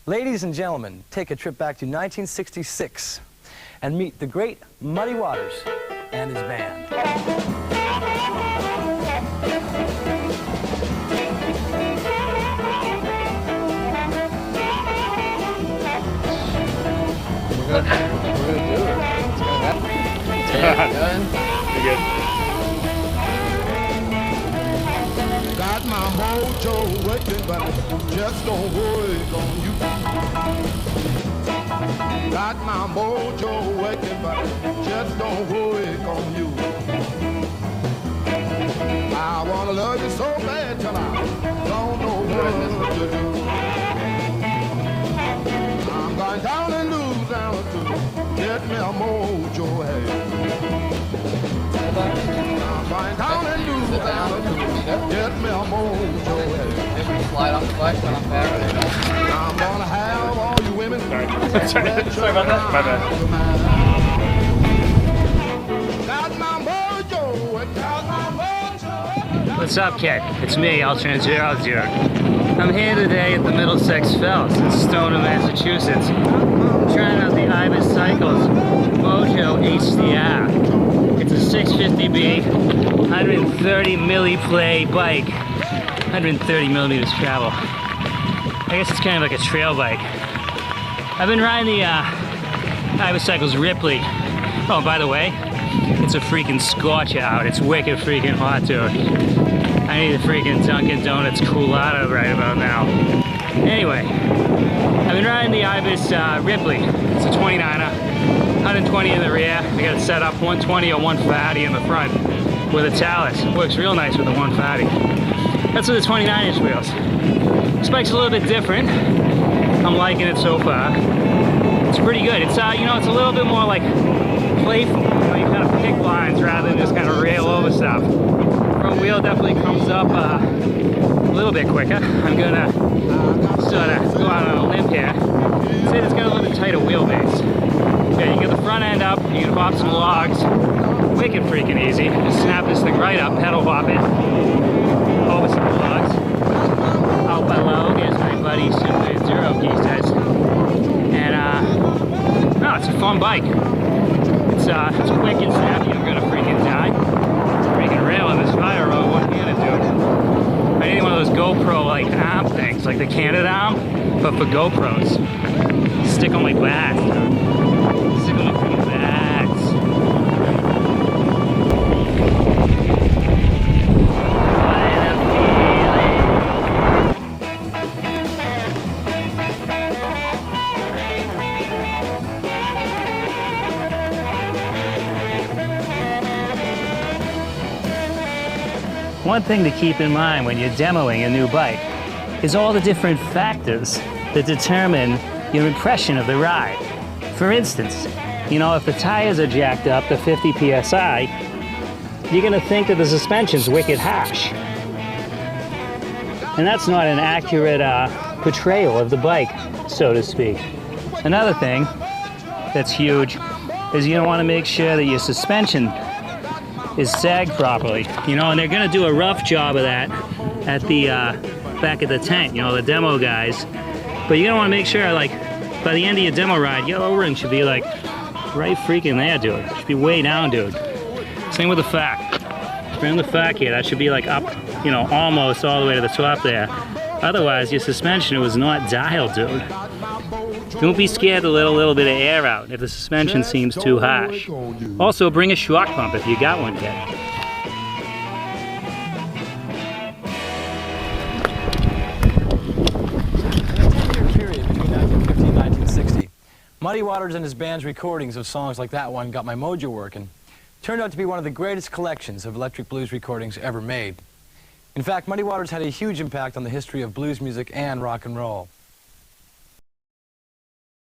Ladies and gentlemen, take a trip back to 1966 and meet the great Muddy Waters and his band. We're gonna do it. It's gonna happen. You're good. Got my mojo working, but just don't work on you. Got my mojo working, but just don't work on you. I wanna love you so bad till I don't know what to do. I'm going down and lose down to get me a mojo head. I'm going down and lose down to get me a mojo head. If we slide off the bike, then I'm there. I'm gonna have all you women. Sorry about that. My bad. Got my mojo, got my mojo. What's up, kid? It's me, Alternate Enduro Dyude. I'm here today at the Middlesex Fells in Stoneham, Massachusetts. I'm trying out the Ibis Cycles Mojo HDR. It's a 650B, 130 milliplay bike, 130 millimeters travel. I guess it's kind of like a trail bike. I've been riding the Ibis Cycles Ripley. Oh, by the way, it's a freaking scorcher out. It's wicked freaking hot, dude. I need a freaking Dunkin' Donuts Coolado right about now. Anyway, I've been riding the Ibis Ripley. It's a 29er, 120 in the rear. I got it set up 120 or 140 in the front with a Talus. Works real nice with the 140. That's with the 29-inch wheels. This bike's a little bit different. I'm liking it so far. It's pretty good. It's you know, it's a little bit more like playful. You know, you kind of pick lines rather than just kind of rail over stuff. Front wheel definitely comes up a little bit quicker. I'm gonna sort of go out on a limb here. Say it's got a little bit tighter wheelbase. Okay, you get the front end up, you can hop some logs. Wicked freaking easy. Just snap this thing right up, pedal hop it over some logs. Out below, there's my buddy Super Enduro, he says. And no, it's a fun bike. It's quick and snappy. I'm gonna freaking die. Freaking rail on this fire road. What can it do? I need one of those GoPro like arm things, like the Canada arm, but for GoPros. Stick on my back. Stick on my freaking backs. One thing to keep in mind when you're demoing a new bike is all the different factors that determine your impression of the ride. For instance, you know, if the tires are jacked up to 50 psi, you're gonna think that the suspension's wicked harsh. And that's not an accurate portrayal of the bike, so to speak. Another thing that's huge is you want to make sure that your suspension is sagged properly, you know, and they're gonna do a rough job of that at the back of the tent, you know, the demo guys. But you're gonna want to make sure, like, by the end of your demo ride, your O-ring should be like right freaking there, dude. It should be way down, dude. Same with the fac. Trim the fac here. That should be like up, you know, almost all the way to the top there. Otherwise, your suspension was not dialed, dude. Don't be scared to let a little bit of air out if the suspension seems too harsh. Also, bring a shock pump if you got one yet. Period between 1950 and 1960. Muddy Waters and his band's recordings of songs like that one, Got My Mojo Workin', turned out to be one of the greatest collections of electric blues recordings ever made. In fact, Muddy Waters had a huge impact on the history of blues music and rock and roll.